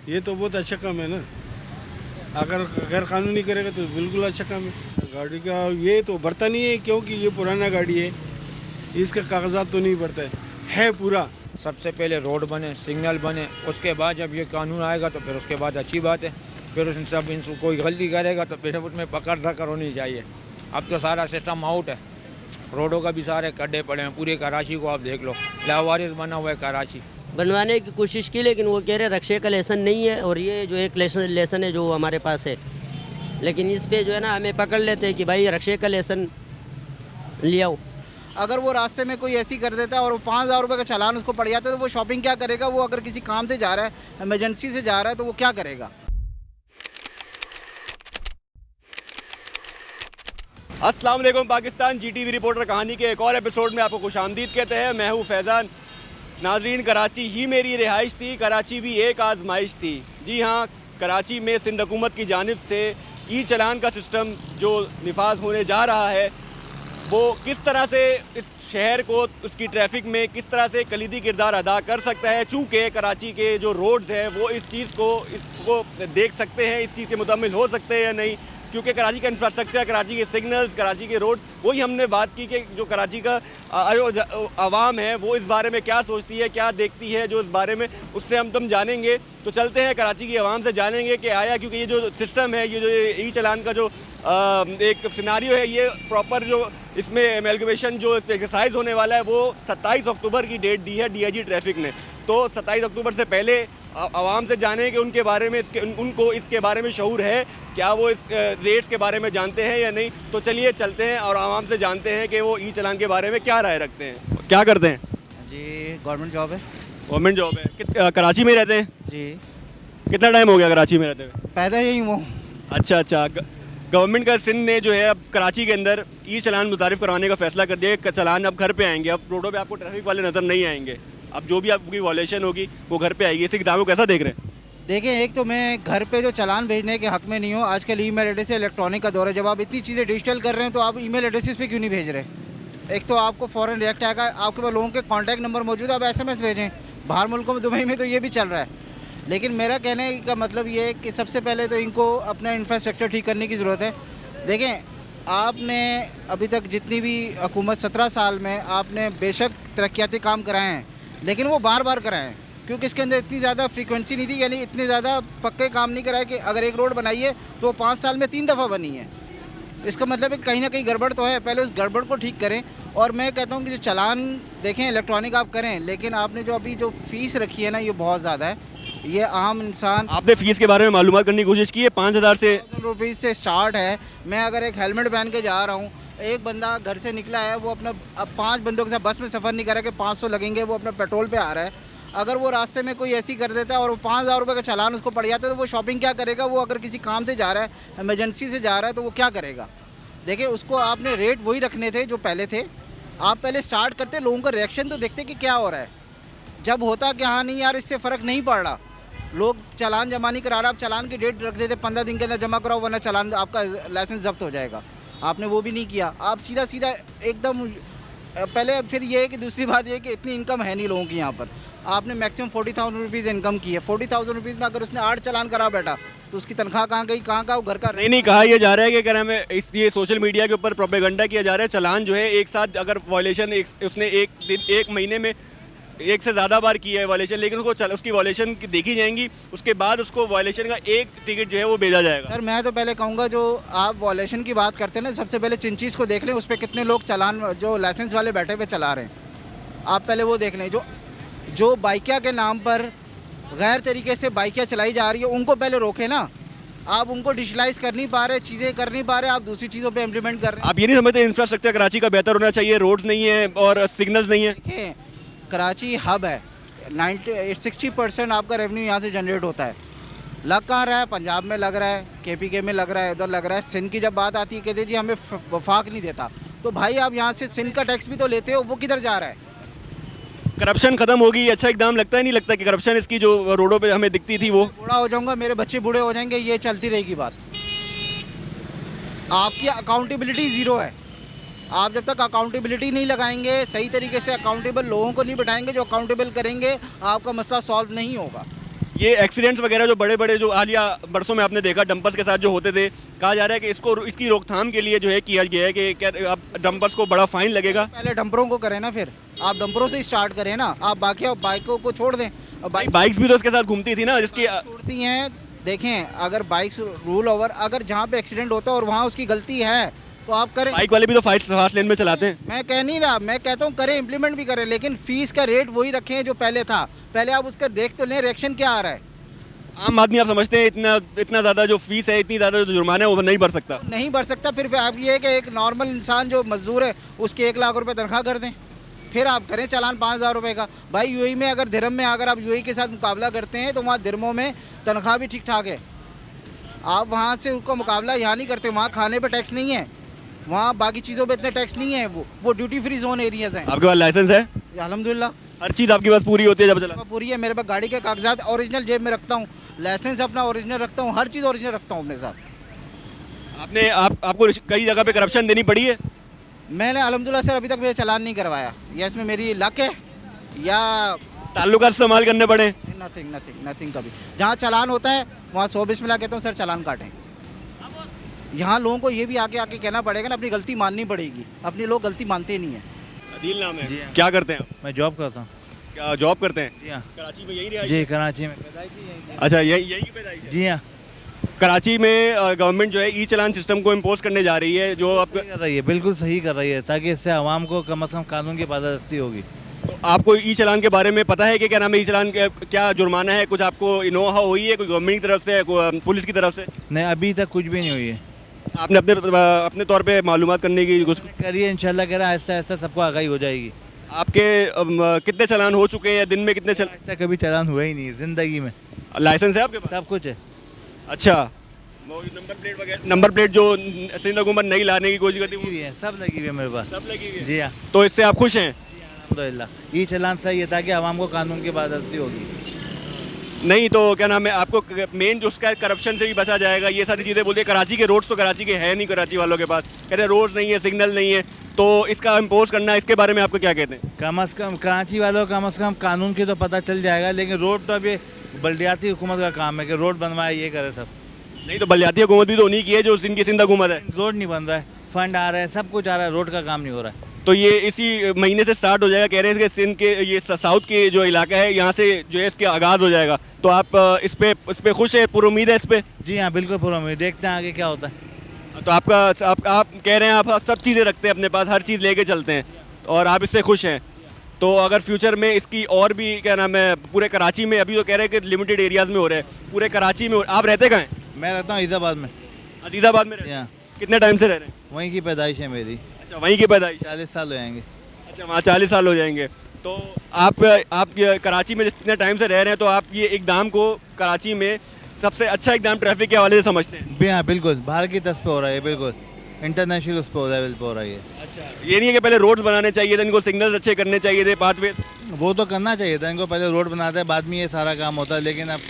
ये तो बहुत अच्छा काम है ना। अगर गैर कानूनी करेगा तो बिल्कुल अच्छा काम है। गाड़ी का ये तो बढ़ता नहीं है क्योंकि ये पुराना गाड़ी है, इसके कागजात तो नहीं बढ़ता है पूरा। सबसे पहले रोड बने, सिग्नल बने, उसके बाद जब ये कानून आएगा तो फिर उसके बाद अच्छी बात है। फिर उन सब इनको कोई गलती करेगा तो फिर उसमें पकड़ धक्कर होनी चाहिए। अब तो सारा सिस्टम आउट है, रोडों का भी सारे गड्ढे पड़े हैं। पूरे कराची को आप देख लो, लावारिस बना हुआ है कराची। बनवाने की कोशिश की लेकिन वो कह रहे रक्षे का लेसन नहीं है, और ये जो एक लेसन है जो हमारे पास है, लेकिन इस पे जो है ना हमें पकड़ लेते हैं कि भाई रक्षे का लेसन ले आओ। अगर वो रास्ते में कोई ऐसी कर देता है और वो 5,000 रुपये का चालान उसको पड़ जाता है तो वो शॉपिंग क्या करेगा? वो अगर किसी काम से जा रहा है, इमरजेंसी से जा रहा है, तो वो क्या करेगा? अस्सलाम वालेकुम पाकिस्तान, GTV रिपोर्टर कहानी के एक और एपिसोड में आपको खुशामदीद कहते हैं। मैं हूँ फैज़ान। नाजरीन, कराची ही मेरी रिहाइश थी, कराची भी एक आजमाइश थी। जी हाँ, कराची में सिंध हुकूमत की जानिब से ई चलान का सिस्टम जो निफाज होने जा रहा है, वो किस तरह से इस शहर को उसकी ट्रैफिक में किस तरह से कलीदी किरदार अदा कर सकता है। चूँकि कराची के जो रोड्स हैं वो इस चीज़ को इसको देख सकते हैं, इस चीज़ के मुकम्मल हो सकते हैं या नहीं, क्योंकि कराची का इंफ्रास्ट्रक्चर, कराची के सिग्नल्स, कराची के रोड, वही हमने बात की कि जो कराची का आवाम है वो इस बारे में क्या सोचती है, क्या देखती है, जो इस बारे में उससे तुम जानेंगे। तो चलते हैं कराची की आवाम से जानेंगे कि आया, क्योंकि ये जो सिस्टम है, ये जो ई चलान का जो एक सिनारियो है, ये प्रॉपर जो इसमें एमलगमेशन जो एक्सरसाइज होने वाला है वो 27 अक्टूबर की डेट दी है DIG ट्रैफिक ने। तो 27 अक्टूबर से पहले आवाम से जाने कि उनके बारे में उनको इसके बारे में शऊर है, क्या वो इस रेट्स के बारे में जानते हैं या नहीं। तो चलिए चलते हैं और आवाम से जानते हैं कि वो ई चलान के बारे में क्या राय रखते हैं। क्या करते हैं जी? गवर्नमेंट जॉब है। गवर्नमेंट जॉब है। कराची में रहते हैं जी। कितना टाइम हो गया कराची में रहते हुए? पैदा यही हूँ। अच्छा। गवर्नमेंट का सिंध ने जो है अब कराची के अंदर ई चलान मुतारिफ करवाने का फैसला कर दिया। चलान अब घर पे आएंगे, अब रोडों पे आपको ट्रैफिक वाले नज़र नहीं आएंगे। अब जो भी आपकी वॉलेशन होगी वो घर पे आएगी। इसी किताबों को कैसा देख रहे हैं? देखिए, एक तो मैं घर पे जो चालान भेजने के हक में नहीं हूँ। आजकल ईमेल एड्रेस इलेक्ट्रॉनिक का दौर है। जब आप इतनी चीज़ें डिजिटल कर रहे हैं तो आप ईमेल एड्रेसेस पे क्यों नहीं भेज रहे? एक तो आपको फ़ौरन रिएक्ट आएगा, आपके पास लोगों के कॉन्टैक्ट नंबर मौजूद है, आप SMS भेजें। बाहर मुल्कों में, दुबई में तो ये भी चल रहा है। लेकिन मेरा कहने का मतलब ये है कि सबसे पहले तो इनको अपना इंफ्रास्ट्रक्चर ठीक करने की ज़रूरत है। देखें, आपने अभी तक जितनी भी हुकूमत 17 साल में आपने बेशक तरक्याती काम कराए हैं, लेकिन वो बार बार कराए हैं क्योंकि इसके अंदर इतनी ज़्यादा फ्रीक्वेंसी नहीं थी, यानी इतने ज़्यादा पक्के काम नहीं कराए कि अगर एक रोड बनाई है तो वो 5 साल में 3 दफ़ा बनी है। इसका मतलब है कहीं ना कहीं गड़बड़ तो है। पहले उस गड़बड़ को ठीक करें। और मैं कहता हूँ कि जो चालान देखें इलेक्ट्रॉनिक आप करें, लेकिन आपने जो अभी जो फ़ीस रखी है ना, ये बहुत ज़्यादा है। ये आम इंसान, आपने फ़ीस के बारे में मालूमात करने की कोशिश की है? 5,000 से रुपीज़ से स्टार्ट है। मैं अगर एक हेलमेट पहन के जा रहा हूँ, एक बंदा घर से निकला है, वो अपना अब 5 बंदों के साथ बस में सफ़र नहीं कर रहा कि 500 लगेंगे, वो अपना पेट्रोल पे आ रहा है। अगर वो रास्ते में कोई ऐसी कर देता है और वो 5,000 रुपये का चालान उसको पड़ जाता है तो वो शॉपिंग क्या करेगा? वो अगर किसी काम से जा रहा है, इमरजेंसी से जा रहा है, तो वो क्या करेगा? देखिए, उसको आपने रेट वही रखने थे जो पहले थे। आप पहले स्टार्ट करते, लोगों का रिएक्शन तो देखते कि क्या हो रहा है। जब होता कि हाँ नहीं यार, इससे फ़र्क नहीं पड़ रहा, लोग चालान जमा नहीं करा रहा, आप चालान की डेट रख देते 15 दिन के अंदर जमा कराओ वरना चालान आपका लाइसेंस जब्त हो जाएगा। आपने वो भी नहीं किया। आप सीधा एकदम पहले। फिर ये है कि दूसरी बात ये है कि इतनी इनकम है नहीं लोगों की यहाँ पर। आपने मैक्सिमम 40,000 रुपीज़ इनकम की है। 40,000 रुपीज़ में अगर उसने 8 चालान करा बैठा तो उसकी तनख्वाह कहाँ गई? कहाँ का वो घर का? नहीं कहा यह जा रहा है कि अगर हमें इसलिए सोशल मीडिया के ऊपर प्रोपेगेंडा किया जा रहा है। चालान जो है एक साथ अगर वॉलेशन उसने एक महीने में एक से ज़्यादा बार किया है वॉलेशन, लेकिन उसकी वॉलेशन देखी जाएंगी, उसके बाद उसको वॉलेशन का एक टिकट जो है वो भेजा जाएगा। सर, मैं तो पहले कहूँगा, जो आप वॉलेशन की बात करते हैं ना, सबसे पहले चिंचीज़ को देख लें, उस पर कितने लोग चालान जो लाइसेंस वाले बैठे हुए चला रहे हैं। आप पहले वो देख लें। जो बाइकिया के नाम पर गैर तरीके से बाइकिया चलाई जा रही है, उनको पहले रोकें ना। आप उनको डिजिटलाइज कर नहीं पा रहे, चीज़ें कर नहीं पा रहे, आप दूसरी चीज़ों पे इम्प्लीमेंट कर रहे हैं। आप ये नहीं समझते इंफ्रास्ट्रक्चर कराची का बेहतर होना चाहिए? रोड्स नहीं है और सिग्नल्स नहीं है। देखिए, कराची हब है। 60% आपका रेवेन्यू यहाँ से जनरेट होता है। लग कहाँ रहा है? पंजाब में लग रहा है, KPK में लग रहा है, उधर लग रहा है। सिंध की जब बात आती है, कहते जी हमें वफाक नहीं देता। तो भाई आप यहाँ से सिंध का टैक्स भी तो लेते हो, वो किधर जा रहा है? करप्शन खत्म होगी, अच्छा एकदम लगता है नहीं लगता कि करप्शन इसकी जो रोडों पे हमें दिखती थी वो? बूढ़ा हो जाऊंगा, मेरे बच्चे बूढ़े हो जाएंगे, ये चलती रहेगी बात। आपकी अकाउंटेबिलिटी ज़ीरो है। आप जब तक अकाउंटेबिलिटी नहीं लगाएंगे, सही तरीके से अकाउंटेबल लोगों को नहीं बिठाएंगे जो अकाउंटेबल करेंगे, आपका मसला सॉल्व नहीं होगा। ये एक्सीडेंट्स वगैरह जो बड़े बड़े जो हालिया बरसों में आपने देखा डंपर्स के साथ जो होते थे, कहा जा रहा है कि इसकी रोकथाम के लिए जो है किया गया है कि क्या अब डंपर्स को बड़ा फाइन लगेगा। पहले डंपरों को करें ना, फिर आप डंपरों से ही स्टार्ट करें ना, आप बाकी बाइकों को छोड़ दें। बाइक्स भी तो इसके साथ घूमती थी ना, जिसकी छोड़ती हैं। देखें, अगर बाइक्स रूल ओवर, अगर जहाँ पे एक्सीडेंट होता है और वहाँ उसकी गलती है तो आप करें। बाइक वाले भी तो फास्ट लेन में चलाते हैं। मैं कह नहीं रहा, मैं कहता हूँ करें, इम्प्लीमेंट भी करें, लेकिन फीस का रेट वही रखें जो पहले था। पहले आप उसका देख तो लें रिएक्शन क्या आ रहा है। आम आदमी आप समझते हैं इतना ज़्यादा जो फीस है, इतनी ज़्यादा जो जुर्माना है वो नहीं भर सकता। नहीं भर सकता, फिर आप ये है कि एक नॉर्मल इंसान जो मजदूर है उसके 1 लाख रुपए तनख्वाह कर दें, फिर आप करें चालान 5,000 रुपये का। भाई यूएई में अगर दिरहम में अगर आप यूएई के साथ मुकाबला करते हैं तो वहाँ दिरहमों में तनख्वाह भी ठीक ठाक है। आप वहाँ से उसका मुकाबला यहाँ नहीं करते। वहाँ खाने पे टैक्स नहीं है, वहाँ बाकी चीज़ों पे इतने टैक्स नहीं है। वो ड्यूटी फ्री जोन एरियाज हैं। आपके पास लाइसेंस है? अल्हम्दुलिल्लाह हर चीज़ आपके पास पूरी होती है जब चला? पूरी है। मेरे पास गाड़ी के कागजात ओरिजिनल जेब में रखता हूँ, लाइसेंस अपना ओरिजिनल रखता हूँ, हर चीज़ ओरिजिनल रखता हूँ अपने साथ। आपको कई जगह पे करप्शन देनी पड़ी है? मैंने अल्हम्दुलिल्लाह सर अभी तक मेरा चालान नहीं करवाया, या इसमें मेरी लक है या ताल्लुकात इस्तेमाल करने पड़े? Nothing nothing nothing. कभी जहाँ चालान होता है वहाँ 100 बिस्मिल्लाह कहता हूँ सर चालान काटें। यहाँ लोगों को ये भी आके आके कहना पड़ेगा ना, अपनी गलती माननी पड़ेगी। अपने लोग गलती मानते नहीं है। अदील नाम है जी हाँ। क्या करते हैं आप? मैं जॉब करता हूँ। क्या जॉब करते हैं? जी हाँ। कराची में यही रहा? जी कराची में। अच्छा, यही की पैदाइश है? जी हाँ। कराची में गवर्नमेंट जो है ई चालान सिस्टम को इम्पोज करने जा रही है, जो आप कर रही है, बिल्कुल सही कर रही है, ताकि इससे आवाम को कम से कम कानून की पाबंदी होगी। तो आपको ई चालान के बारे में पता है कि क्या नाम है, ई चालान क्या जुर्माना है? कुछ आपको इनोहा हुई है कोई गवर्नमेंट की तरफ से, पुलिस की तरफ से? नहीं, अभी तक कुछ भी नहीं हुई है। आपने अपने तौर पे मालूमात करने की कोशिश करिए, इंशाल्लाह कह रहा है, आहिस्ता आहिस्ता सबको आगाही हो जाएगी। आपके कितने चालान हो चुके हैं? दिन में कितने आज तक कभी चालान हुआ ही नहीं है ज़िंदगी में। लाइसेंस है आपके पास? सब कुछ है। अच्छा, वो नंबर प्लेट जो सिंध हुकूमत नहीं लाने की कोशिश करती लगी हुई है, सब लगी हुई है मेरे पास। सब लगी हुई है। जी हाँ, तो इससे आप खुश हैं? अल्हम्दुलिल्लाह। ई चालान सही है ताकि आवाम को कानून की पाबंदी होगी। नहीं तो क्या नाम है, आपको मेन जो उसका करप्शन से भी बचा जाएगा। ये सारी चीज़ें बोलते हैं, कराची के रोड्स तो कराची के है नहीं, कराची वालों के पास कहते हैं रोड्स नहीं है, सिग्नल नहीं है, तो इसका इम्पोज करना, इसके बारे में आपको क्या कहते हैं? कम अज़ कम कराची वालों को कम अज़ कम कानून की तो पता चल जाएगा, लेकिन रोड तो अभी बल्दियाती हुकूमत का काम है कि रोड बनवाए, ये करे सब। नहीं तो बल्दियाती हुकूमत भी तो उन्हीं की है जो सिंध हुकूमत है। रोड नहीं बन रहा है, फंड आ रहा है, सब कुछ आ रहा है, रोड का काम नहीं हो रहा है। तो ये इसी महीने से स्टार्ट हो जाएगा, कह रहे हैं कि सिंध के ये साउथ के जो इलाका है यहाँ से जो है इसके आगाज़ हो जाएगा। तो आप इस पे खुश है, पूरी उम्मीद है इस पे? जी हाँ, बिल्कुल पूरा उम्मीद, देखते हैं आगे क्या होता है। तो आप कह रहे हैं आप सब चीज़ें रखते हैं अपने पास, हर चीज़ लेके चलते हैं और आप इससे खुश हैं। तो अगर फ्यूचर में इसकी और भी क्या नाम है, पूरे कराची में, अभी तो कह रहे हैं कि लिमिटेड एरियाज़ में हो रहा है, पूरे कराची में आप रहते कहाँ हैं? मैं रहता हूँ इज़ाबाद में। अजीज़ाबाद में रहते हैं? यहाँ कितने टाइम से रह रहे हैं? वहीं की पैदाइश है मेरी। अच्छा, वहीं की पैदाइश? 40 साल हो जाएंगे। अच्छा, वहाँ 40 साल हो जाएंगे। तो आप ये कराची में जितने टाइम से रह रहे हैं, तो आप ये इकदाम को कराची में सबसे अच्छा इकदाम ट्रैफिक के हवाले से समझते हैं? हाँ बिल्कुल, बाहर की तर्ज पे हो रहा है, बिल्कुल इंटरनेशनल उस पर लेवल पे हो रहा है। अच्छा, ये नहीं है कि पहले रोड्स बनाने चाहिए थे, इनको सिग्नल्स अच्छे करने चाहिए थे, पाथवे? वो तो करना चाहिए था, इनको पहले रोड बनाते हैं, बाद में ये सारा काम होता है, लेकिन अब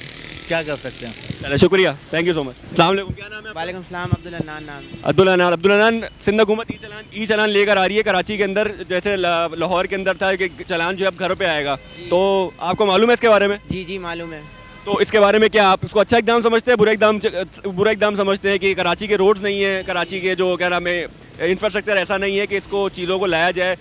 क्या कर सकते हैं। चलो शुक्रिया, थैंक यू सो मच। अस्सलाम वालेकुम, क्या नाम है आपका? वालेकुम सलाम, अब्दुल अनान नाम। अब्दुल अनान, सिंध हुकूमत ई चालान लेकर आ रही है कराची के अंदर, जैसे लाहौर के अंदर था कि चालान जो है अब घरों पे आएगा, तो आपको मालूम है इसके बारे में? जी जी मालूम है। तो इसके बारे में क्या आप इसको अच्छा इकदाम समझते हैं, बुरा इकदाम समझते हैं कि कराची के रोड्स नहीं है, कराची के जो क्या नाम है इंफ्रास्ट्रक्चर ऐसा नहीं है कि इसको चीज़ों को लाया जाए,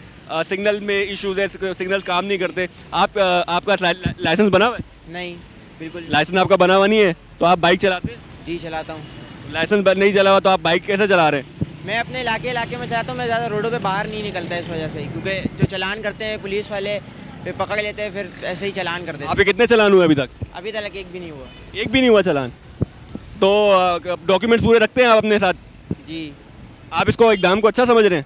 सिग्नल में इशूज़ है, सिग्नल्स काम नहीं करते? आपका लाइसेंस बना हुआ है? नहीं, बिल्कुल लाइसेंस आपका बना हुआ नहीं है, तो आप बाइक चलाते हैं? जी चलाता हूँ। लाइसेंस नहीं चला हुआ तो आप बाइक कैसे चला रहे हैं? मैं अपने इलाके में चलाता हूँ, मैं ज़्यादा रोडों पे बाहर नहीं निकलता इस वजह से ही, क्योंकि जो चालान करते हैं पुलिस वाले फिर पकड़ लेते हैं, फिर ऐसे ही चालान कर देते हैं। आपके कितने चालान हुए अभी तक? अभी तक एक भी नहीं हुआ। एक भी नहीं हुआ चालान? तो डॉक्यूमेंट्स पूरे रखते हैं आप अपने साथ? जी। आप इसको इकदाम को अच्छा समझ रहे हैं?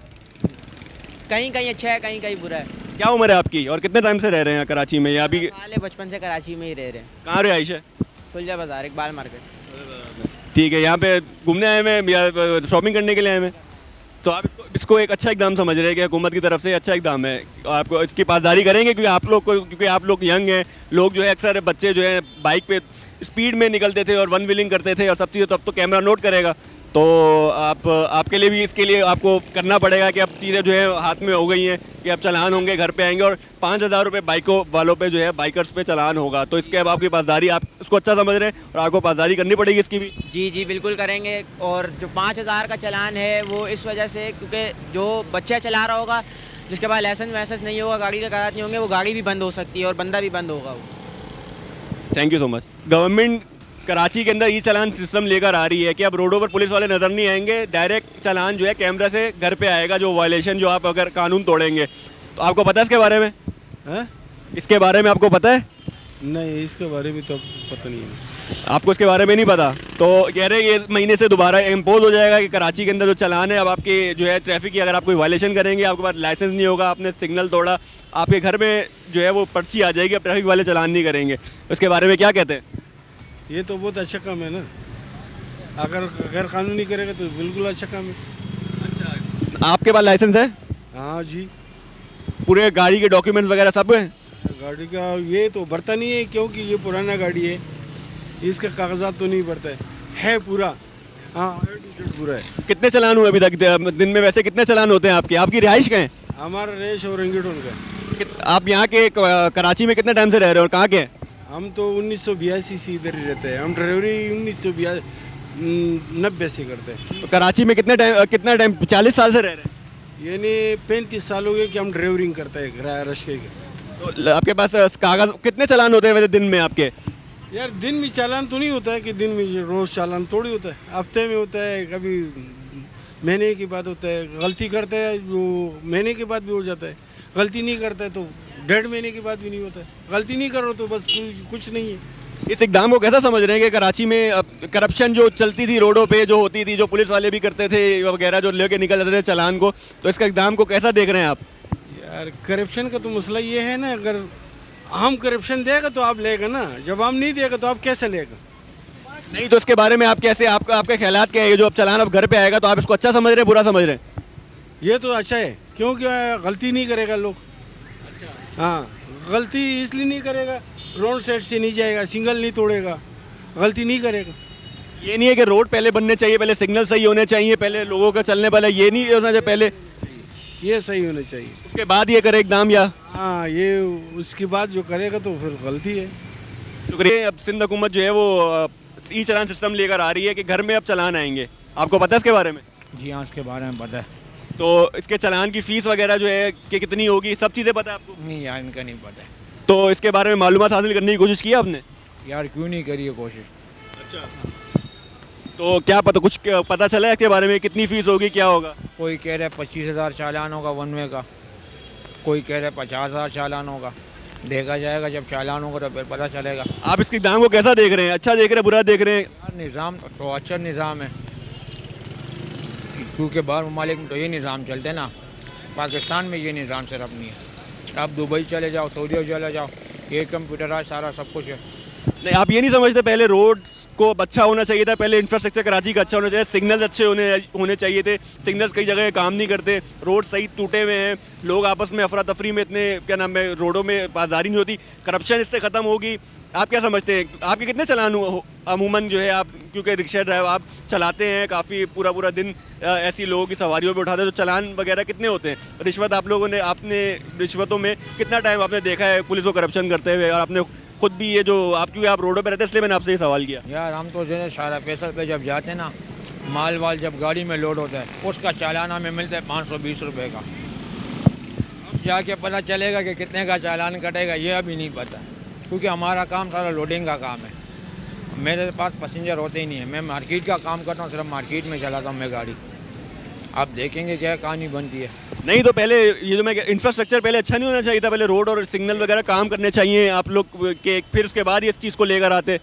कहीं कहीं अच्छा है, कहीं कहीं बुरा है। क्या उम्र है आपकी और कितने टाइम से रह रहे हैं कराची में, या अभी हाल है, बचपन से कराची में ही रह रहे हैं। कहाँ रहाइश है? सुलझा बाज़ार, इकबाल मार्केट। ठीक है, यहाँ पे घूमने आए हैं या शॉपिंग करने के लिए आए हैं? तो आप इसको एक अच्छा इकदाम समझ रहे हैं कि हुकूमत की तरफ से अच्छा इकदाम है, आपको इसकी पासदारी करेंगे? क्योंकि आप लोग यंग हैं, लोग जो है अक्सर बच्चे जो हैं बाइक पे स्पीड में निकलते थे और वन व्हीलिंग करते थे और सब चीज़ें, तो अब तो कैमरा नोट करेगा, तो आपके लिए भी इसके लिए आपको करना पड़ेगा कि अब चीज़ें जो है हाथ में हो गई हैं कि अब चालान होंगे, घर पे आएंगे और 5,000 रुपये बाइकों वालों पे जो है बाइकर्स पे चालान होगा। तो इसके अब आपकी पासदारी, आप इसको अच्छा समझ रहे हैं और आपको पासदारी करनी पड़ेगी इसकी भी। जी जी बिल्कुल करेंगे। और जो 5,000 का चालान है वो इस वजह से क्योंकि जो बच्चा चला रहा होगा, जिसके पास लाइसेंस वैसेंस नहीं होगा, गाड़ी के कागजात नहीं होंगे, वो गाड़ी भी बंद हो सकती है और बंदा भी बंद होगा वो। Thank you so much. Government Karachi के अंदर ई चालान सिस्टम लेकर आ रही है कि अब रोडों पर पुलिस वाले नज़र नहीं आएंगे, डायरेक्ट चालान जो है कैमरा से घर पे आएगा, जो वायलेशन जो आप अगर कानून तोड़ेंगे। तो आपको पता है इसके बारे में? हैं? इसके बारे में आपको पता है? नहीं, इसके बारे में तो पता नहीं है। आपको इसके बारे में नहीं पता? तो कह रहे हैं ये महीने से दोबारा इम्पोज हो जाएगा कि कराची के अंदर जो चालान है, अब आपके जो है ट्रैफिक की अगर आप कोई वायलेशन करेंगे, आपके पास लाइसेंस नहीं होगा, आपने सिग्नल तोड़ा, आपके घर में जो है वो पर्ची आ जाएगी, अब ट्रैफिक वाले चालान नहीं करेंगे। उसके बारे में क्या कहते हैं? ये तो बहुत अच्छा काम है ना, अगर गैर कानूनी करेगा तो बिल्कुल अच्छा काम है। अच्छा, आपके पास लाइसेंस है? हाँ जी, पूरे गाड़ी के डॉक्यूमेंट्स वगैरह सब हैं? गाड़ी का ये तो बढ़ता नहीं है क्योंकि ये पुराना गाड़ी है, इसका कागजात तो नहीं बढ़ता है पूरा। हाँ, पूरा है। कितने चालान हुए अभी तक दिन में? वैसे कितने चालान होते हैं आपके? आपकी रिहाइश कहाँ है? हमारा रेश और रंगीटोन का। आप यहाँ के कराची में कितने टाइम से रह रहे हो और कहाँ के हैं? हम तो 1982 से इधर ही रहते हैं। हम ड्राइवरी 1990 से करते हैं। तो कराची में कितना टाइम 40 साल से रह रहे हैं? यानी 35 साल हो गए कि हम ड्राइवरिंग करते हैं किराया रश्के के। तो आपके पास कागज कितने चालान होते हैं वैसे दिन में आपके? यार दिन में चालान तो नहीं होता है कि दिन में रोज़ चालान थोड़ी होता है, हफ्ते में होता है, कभी महीने के बाद होता है। गलती करता है जो महीने के बाद भी हो जाता है, गलती नहीं करता है तो 1.5 महीने के बाद भी नहीं होता है। गलती नहीं करो तो बस कुछ नहीं है। इस इकदाम को कैसा समझ रहे हैं कि कराची में करप्शन जो चलती थी रोडों पे, जो होती थी, जो पुलिस वाले भी करते थे वगैरह, जो लेके निकल जाते थे चालान को, तो इसका इकदाम को कैसा देख रहे हैं आप? यार करप्शन का तो मसला ये है ना, अगर हम करप्शन देगा तो आप लेगा ना, जब हम नहीं देगा तो आप कैसे लेगा? नहीं, तो इसके बारे में आप कैसे, आपके ख्यालात क्या है? ये जो अब चालान अब घर पे आएगा तो आप इसको अच्छा समझ रहे हैं, बुरा समझ रहे हैं? ये तो अच्छा है क्योंकि गलती नहीं करेगा लोग। हाँ, गलती इसलिए नहीं करेगा, रोड साइड से नहीं जाएगा, सिग्नल नहीं तोड़ेगा, गलती नहीं करेगा। ये नहीं है कि रोड पहले बनने चाहिए, पहले सिग्नल सही होने चाहिए, पहले लोगों का चलने वाला ये नहीं होना चाहिए, पहले ये सही होना चाहिए, उसके बाद ये करे इकदाम? या हाँ, ये उसके बाद जो करेगा तो फिर गलती है। शुक्रिया। अब सिंध हुकूमत जो है वो ई चालान सिस्टम लेकर आ रही है कि घर में अब चालान आएंगे। आपको पता है इसके बारे में? जी हाँ, उसके बारे में पता है। तो इसके चालान की फ़ीस वगैरह जो है कि कितनी होगी, सब चीज़ें पता है आपको? नहीं यार, इनका नहीं पता है। तो इसके बारे में मालूमात हासिल करने की कोशिश की आपने? यार क्यों नहीं करी है कोशिश? अच्छा, तो क्या पता, कुछ पता चला है इसके बारे में? कितनी फ़ीस होगी, क्या होगा? कोई कह रहा है 25,000 चालान होगा वन वे का, कोई कह रहा है 50,000 चालान होगा। देखा जाएगा, जब चालान होगा तो फिर पता चलेगा। आप इसके दाम को कैसा देख रहे हैं? अच्छा देख रहे हैं, बुरा देख रहे हैं? यार निज़ाम तो अच्छा निज़ाम है, क्योंकि बाहर ममालिक में तो ये निज़ाम चलते ना, पाकिस्तान में ये निज़ाम सिर्फ नहीं है। आप दुबई चले जाओ, सऊदी चले जाओ, ये कंप्यूटराइज सारा सब कुछ है। नहीं, आप ये नहीं समझते पहले रोड को अच्छा होना चाहिए था, पहले इंफ्रास्ट्रक्चर कराची का अच्छा होना चाहिए, सिग्नल्स अच्छे होने चाहिए थे? सिग्नल्स कई जगह काम नहीं करते, रोड सही टूटे हुए हैं, लोग आपस में अफरा तफरी में इतने, क्या नाम है, रोडों में पासदारी नहीं होती, करप्शन इससे ख़त्म होगी। आप क्या समझते हैं? आपके कितने चालान अमूमन जो है, आप क्योंकि रिक्शा ड्राइवर आप चलाते हैं काफ़ी पूरा दिन ऐसी लोगों की सवारियों पे उठाते हैं, तो चालान वगैरह कितने होते हैं? रिश्वत आपने रिश्वतों में कितना टाइम आपने देखा है पुलिस को करप्शन करते हुए? और आपने खुद भी ये जो क्योंकि आप रोडों पे रहते हैं इसलिए मैंने आपसे ये सवाल किया। यार हम तो जो है सारा पैसा पे जब जाते हैं ना, माल वाल जब गाड़ी में लोड होता है, उसका चालान हमें मिलता है 520 रुपये का। अब जाके पता चलेगा कि कितने का चालान कटेगा, ये अभी नहीं पता, क्योंकि हमारा काम सारा लोडिंग का काम है। मेरे पास पैसेंजर होते ही नहीं है, मैं मार्केट का काम करता हूँ, सिर्फ मार्केट में चलाता हूँ मैं गाड़ी। आप देखेंगे क्या कहानी बनती है। नहीं, तो पहले ये जो मैं इंफ्रास्ट्रक्चर पहले अच्छा नहीं होना चाहिए था? पहले रोड और सिग्नल वगैरह काम करने चाहिए आप लोग के, फिर उसके बाद इस चीज़ को लेकर आते?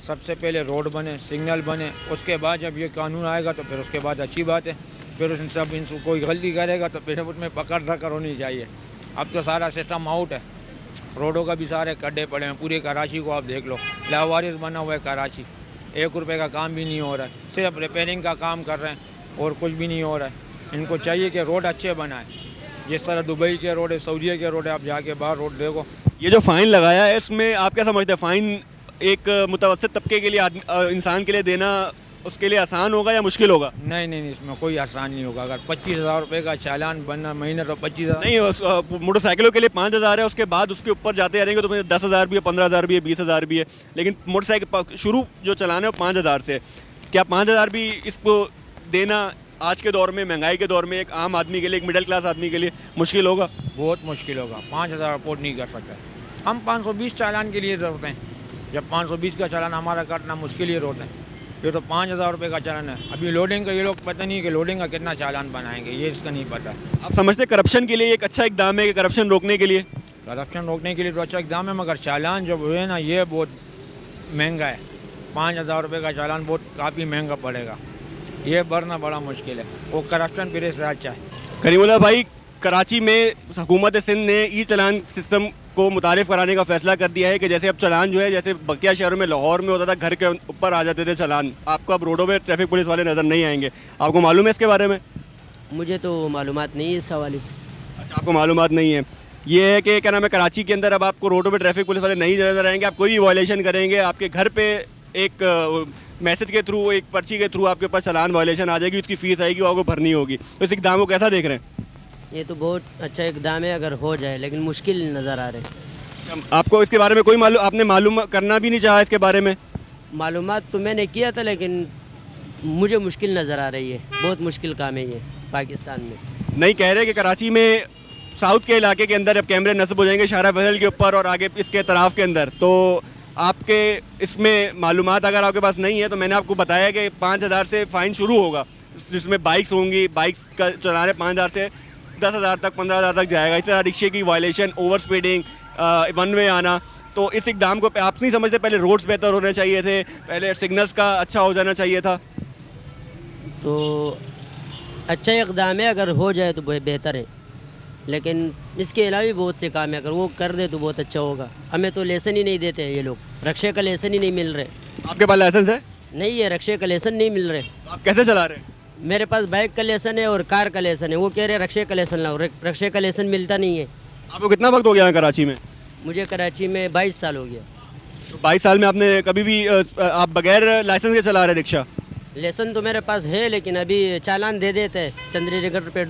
सबसे पहले रोड बने, सिग्नल बने, उसके बाद जब ये कानून आएगा तो फिर उसके बाद अच्छी बात है। फिर उन सब इनको कोई गलती करेगा तो फिर उसमें पकड़ धक्कर होनी चाहिए। अब तो सारा सिस्टम आउट है, रोडों का भी सारे गड्ढे पड़े हैं। पूरे कराची को आप देख लो, लावारिस बना हुआ है कराची, 1 रुपये का काम भी नहीं हो रहा है, सिर्फ रिपेयरिंग का काम कर रहे हैं और कुछ भी नहीं हो रहा है। इनको चाहिए कि रोड अच्छे बनाए, जिस तरह दुबई के रोड है, सऊदी के रोड है, आप जाके बाहर रोड देखो। ये जो फ़ाइन लगाया है, इसमें आप क्या समझते हैं? फ़ाइन एक मुतवस्सित तबके के लिए इंसान के लिए देना उसके लिए आसान होगा या मुश्किल होगा? नहीं नहीं नहीं, इसमें कोई आसान नहीं होगा। अगर 25,000 रुपये का चालान बनना महीने तो 25,000 नहीं, मोटरसाइकिलों के लिए 5,000 है, उसके बाद उसके ऊपर जाते रहेंगे तो 10,000 भी है, 15,000 भी है, 20,000 भी है, लेकिन मोटरसाइकिल शुरू जो चलाना है वो 5,000 से। क्या 5,000 भी इसको देना आज के दौर में, महंगाई के दौर में, एक आम आदमी के लिए, एक मिडिल क्लास आदमी के लिए मुश्किल होगा? बहुत मुश्किल होगा। 5,000 अफोर्ड नहीं कर सकते हम। 520 चालान के लिए ज़रूरत है, जब 520 का चालान हमारा काटना मुश्किल ही रोड है। ये तो 5,000 रुपये का चालान है। अभी लोडिंग का ये लोग पता नहीं कि लोडिंग का कितना चालान बनाएंगे, ये इसका नहीं पता। आप समझते करप्शन के लिए एक अच्छा इकदाम है कि करप्शन रोकने के लिए? करप्शन रोकने के लिए तो अच्छा इकदाम है, मगर चालान जब हुए ना ये बहुत महंगा है। 5,000 रुपये का चालान बहुत काफ़ी महंगा पड़ेगा, ये भरना बड़ा मुश्किल है। वो करप्शन फिर से अच्छा है। करीमुल्लाह भाई, कराची में हुकूमत सिंध ने ई चालान सिस्टम को मुतारिफ कराने का फैसला कर दिया है कि जैसे अब चालान जो है, जैसे बकिया शहरों में, लाहौर में होता था घर के ऊपर आ जाते थे चालान, आपको अब रोडों में ट्रैफिक पुलिस वाले नज़र नहीं आएंगे। आपको मालूम है इसके बारे में? मुझे तो मालूमात नहीं है इस हवाले से। अच्छा, आपको मालूमात नहीं है। ये है कि क्या नाम है, कराची के अंदर अब आपको रोडों पे ट्रैफिक पुलिस वाले नहीं नजर आएंगे। आप कोई भी वायलेशन करेंगे, आपके घर पे एक मैसेज के थ्रू, एक पर्ची के थ्रू आपके ऊपर चालान वायलेशन आ जाएगी, उसकी फ़ीस आएगी, वो आपको भरनी होगी। तो इस इकदाम को कैसा देख रहे हैं? ये तो बहुत अच्छा इकदाम है अगर हो जाए, लेकिन मुश्किल नज़र आ रहे हैं। आपको इसके बारे में कोई आपने मालूम करना भी नहीं चाहा इसके बारे में? मालूमात तो मैंने किया था, लेकिन मुझे मुश्किल नज़र आ रही है। बहुत मुश्किल काम है ये पाकिस्तान में। नहीं कह रहे कि कराची में साउथ के इलाके के अंदर अब कैमरे नस्ब हो जाएंगे शारा फैसल के ऊपर और आगे इसके तराफ के अंदर, तो आपके इसमें मालूमात अगर आपके पास नहीं है तो मैंने आपको बताया कि 5,000 से फ़ाइन शुरू होगा, जिसमें बाइक्स होंगी, बाइक्स का चलाने 5,000 से 10,000 तक, 15,000 तक जाएगा। इस तरह रिक्शे की violation, over speeding, one way आना। तो इस इकदाम को आप नहीं समझते पहले रोड्स बेहतर होने चाहिए थे, पहले सिग्नल्स का अच्छा हो जाना चाहिए था? तो अच्छा इकदाम है, अगर हो जाए तो बेहतर है, लेकिन इसके अलावा भी बहुत से काम है, अगर वो कर दे तो बहुत अच्छा होगा। हमें तो लेसन ही नहीं देते ये लोग, रक्शे का लेसन ही नहीं मिल रहे। आपके पास लाइसेंस है? नहीं है, रक्शे का लेसन नहीं मिल रहे। आप कैसे चला रहे हैं? मेरे पास बाइक का लेसन है और कार का लेसन है, वो कह रहे रक्शे का लेसन लाओ, रक्शे का लेसन मिलता नहीं है। आपको कितना वक्त हो गया है कराची में? मुझे कराची में 22 साल हो गया। तो 22 साल में आपने कभी भी आप बगैर लाइसेंस के चला रहे रिक्शा? लेसन तो मेरे पास है, लेकिन अभी चालान दे देते हैं। चंद्रीनगर पे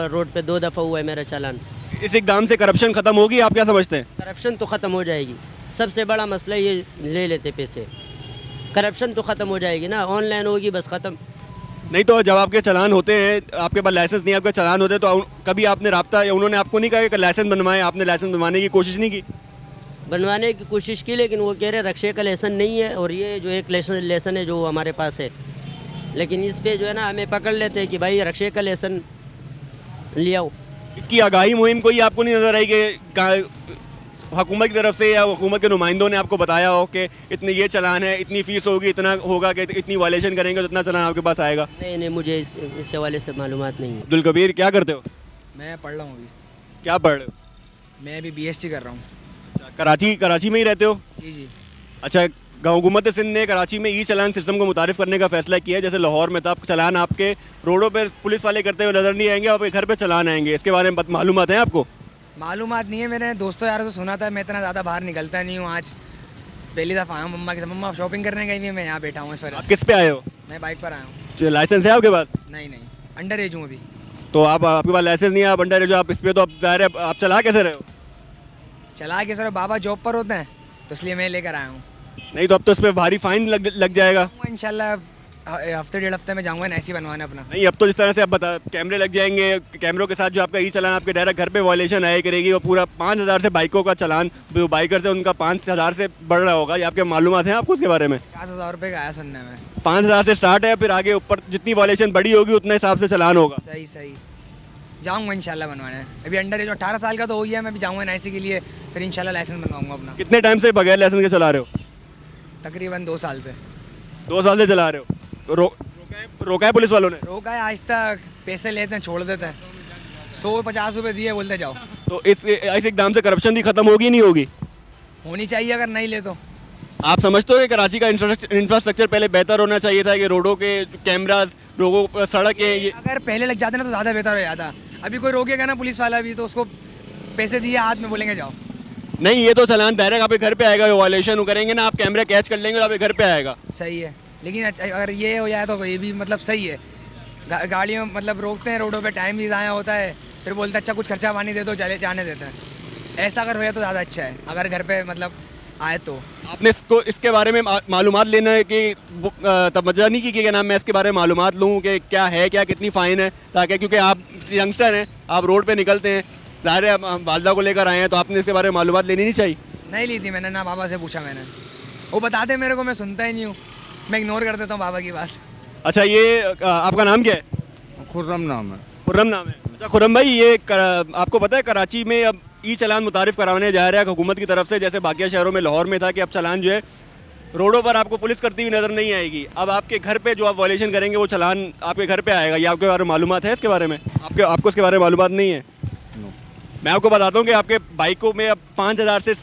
रोड पे 2 दफ़ा हुआ है मेरा चालान। इस इकदाम से करप्शन ख़त्म होगी, आप क्या समझते हैं? करप्शन तो ख़त्म हो जाएगी। सबसे बड़ा मसला ये ले लेते पैसे, करप्शन तो ख़त्म हो जाएगी ना, ऑनलाइन होगी बस ख़त्म। नहीं तो जब आपके चालान होते हैं, आपके पास लाइसेंस नहीं, आपके चालान होते हैं, तो कभी आपने रब्ता या उन्होंने आपको नहीं कहा कि लाइसेंस बनवाएं? आपने लाइसेंस बनवाने की कोशिश नहीं की? बनवाने की कोशिश की, लेकिन वो कह रहे रक्शे का लेसन नहीं है, और ये जो एक लेसन है जो हमारे पास है, लेकिन इस पे जो है ना हमें पकड़ लेते हैं कि भाई रक्शे का लेसन ले आओ। इसकी आगाही मुहिम कोई आपको नहीं नज़र आई कि हुकूमत की तरफ से या हुकूमत के नुमाइंदों ने आपको बताया हो कि इतने ये चालान है, इतनी फ़ीस होगी, इतना होगा कि इतनी वायलेशन करेंगे तो इतना चालान आपके पास आएगा? नहीं नहीं, मुझे इस हवाले से मालूमात नहीं है। अब्दुल कबीर, क्या करते हो? मैं पढ़ रहा हूँ अभी। क्या पढ़ रहे हो? मैं अभी BST कर रहा हूँ। अच्छा, कराची में ही रहते हो? जी जी। अच्छा, हुकूमत सिंध ने कराची में ई चालान सिस्टम को मुतारिफ करने का फैसला किया है। जैसे लाहौर में था, चालान आपके रोडों पर पुलिस वाले करते हुए नज़र नहीं आएंगे, आपके घर पे चालान आएंगे। इसके बारे में मालूमात है आपको? मालूमात नहीं है, मैंने दोस्तों यारों से सुना था। मैं इतना ज़्यादा बाहर निकलता नहीं हूँ। आज पहली दफ़ा आया हूँ मम्मा के साथ। मम्मा शॉपिंग करने गई थी, मैं यहाँ बैठा हूँ इस वक्त। आप किस पे आए हो? मैं बाइक पर आया हूँ। जो लाइसेंस है आपके पास? नहीं नहीं, अंडर एज हूँ अभी। तो आपके पास लाइसेंस नहीं है, आप अंडर एज हो, आप इस पे तो आप ज़ाहिर है आप चला कैसे रहे हो? चला के सर बाबा जॉब पर होते हैं, तो इसलिए मैं लेकर आया हूँ। नहीं तो अब तो इस पर भारी फाइन लग जाएगा। इंशाल्लाह हफ्ते 1.5 हफ्ते में जाऊँगा ऐसे बनवाने अपना। नहीं, अब तो जिस तरह से आप कैमरे लग जाएंगे, कैमरों के साथ जो आपका ई चालान आपके डायरेक्ट घर पे वायलेशन आया करेगी, वो पूरा 5,000 से बाइकों का चालान, जो बाइकर से उनका 5,000 से बढ़ रहा होगा। ये आपके मालूमात हैं आपको उसके बारे में? 50,000 रुपये का आया सुनने में। 5,000 से स्टार्ट है, फिर आगे ऊपर जितनी वायलेशन बड़ी होगी उतने हिसाब से चालान होगा। सही सही, जाऊँगा इंशाल्लाह बनवाने। अभी अंडर एज 18 साल का तो हो गया, मैं भी जाऊँगा NIC के लिए, फिर इंशाल्लाह लाइसेंस बनवाऊँगा अपना। कितने टाइम से बगैर लाइसेंस के चला रहे हो? तकरीबन 2 साल से। 2 साल से चला रहे हो? तो रोका है पुलिस वालों ने? रोका है आज तक, पैसे लेते हैं छोड़ देते हैं। 150 रुपये दिए, बोलते जाओ। तो इस एकदम से करप्शन भी खत्म होगी नहीं होगी? होनी चाहिए, अगर नहीं ले तो। आप समझते हो कि कराची का इंफ्रास्ट्रक्चर पहले बेहतर होना चाहिए था, कि रोडों के कैमरास, लोगों पर सड़क है ये? अगर पहले लग जाते ना तो ज़्यादा बेहतर हो जाता। अभी कोई रोकेगा ना पुलिस वाला भी, तो उसको पैसे दिए हाथ में, बोलेंगे जाओ। नहीं, ये तो चालान डायरेक्ट आपके घर पे आएगा। वायलेशन करेंगे ना, आप कैमरे कैच कर लेंगे और आपके घर पे आएगा। सही है। लेकिन अगर ये हो जाए तो ये भी मतलब सही है। गाड़ियों मतलब रोकते हैं रोडों पे, टाइम भी ज़ाया होता है, फिर बोलते हैं अच्छा कुछ खर्चा पानी दे दो, चले जाने देते हैं। ऐसा अगर हो जाए तो ज़्यादा अच्छा है, अगर घर पे मतलब आए तो। आपने इसके बारे में मालूमात लेना है कि तवज्जो नहीं की कि क्या नाम, मैं इसके बारे में मालूमात लूँ कि क्या है, क्या कितनी फ़ाइन है, ताकि क्योंकि आप यंगस्टर हैं, आप रोड पे निकलते हैं, ज़ाहिर है हम वालदा को लेकर आए हैं, तो आपने इसके बारे में मालूमात लेनी नहीं चाहिए। नहीं ली थी मैंने, ना बाबा से पूछा मैंने, वो बताते मेरे को, मैं सुनता ही नहीं हूँ, मैं इग्नोर कर देता हूँ बाबा की बात। अच्छा, ये आपका नाम क्या है? खुर्रम नाम है। खुर्रम नाम है। अच्छा खुर्रम भाई, ये आपको पता है कराची में अब ई चलान मुतारिफ कराने जा रहा है हुकूमत की तरफ से, जैसे बाकी शहरों में लाहौर में था कि अब चलान जो है रोडों पर आपको पुलिस करती हुई नज़र नहीं आएगी, अब आपके घर पे जो आप वायलेशन करेंगे वो चलान आपके घर पे आएगा। ये आपके बारे में मालूमात है? इसके बारे में आपको इसके बारे में मालूमात नहीं है? मैं आपको बताता हूँ कि आपके बाइकों में अब 5000 से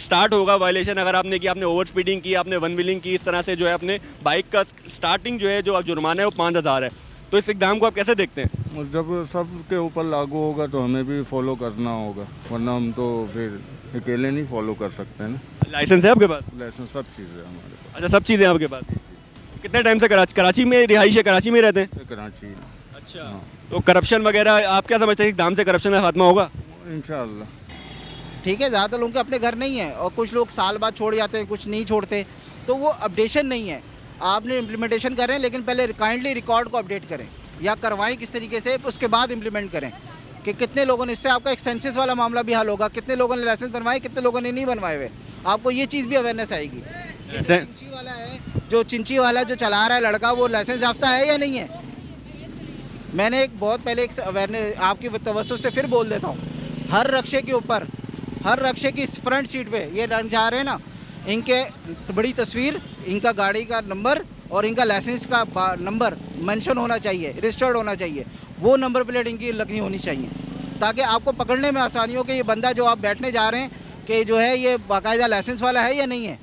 स्टार्ट होगा वायलेशन, अगर आपने की, आपने ओवर स्पीडिंग की, आपने वन व्हीलिंग की, इस तरह से जो है अपने बाइक का स्टार्टिंग जो है जो जुर्माना है वो 5000 है। तो इस इक़दाम को आप कैसे देखते हैं? और जब सबके ऊपर लागू होगा तो हमें भी फॉलो करना होगा, वरना हम तो फिर अकेले नहीं फॉलो कर सकते ना। लाइसेंस है आपके पास? लाइसेंस सब चीज़ें हमारे पास। अच्छा, सब चीज़ें आपके पास। कितने टाइम से कराची में रिहाइश है? कराची में रहते हैं? कराची। अच्छा, तो करप्शन वगैरह आप क्या समझते हैं, इक़दाम से करप्शन का खात्मा होगा? इंशाअल्लाह। ठीक है, ज़्यादातर लोगों के अपने घर नहीं है और कुछ लोग साल बाद छोड़ जाते हैं, कुछ नहीं छोड़ते, तो वो अपडेशन नहीं है। आपने इम्प्लीमेंटेशन करें, लेकिन पहले काइंडली रिकॉर्ड को अपडेट करें या करवाएं किस तरीके से, उसके बाद इम्प्लीमेंट करें कि कितने लोगों ने, इससे आपका एक सेंसस वाला मामला भी हल होगा, कितने लोगों ने लाइसेंस बनवाए, कितने लोगों ने नहीं बनवाए हुए, आपको ये चीज़ भी अवेयरनेस आएगी कि जो चिंची वाला है, जो चिंची वाला जो चला रहा है लड़का, वो लाइसेंस याफ्ता है या नहीं है। मैंने एक बहुत पहले एक अवेयरनेस आपकी तवज्जो से फिर बोल देता हूँ, हर रक्शे के ऊपर, हर रक्शे की फ्रंट सीट पे ये जा रहे हैं ना, इनके बड़ी तस्वीर, इनका गाड़ी का नंबर और इनका लाइसेंस का नंबर मेंशन होना चाहिए, रजिस्टर्ड होना चाहिए, वो नंबर प्लेट इनकी लगनी होनी चाहिए, ताकि आपको पकड़ने में आसानी हो कि ये बंदा जो आप बैठने जा रहे हैं कि जो है ये बाकायदा लाइसेंस वाला है या नहीं है।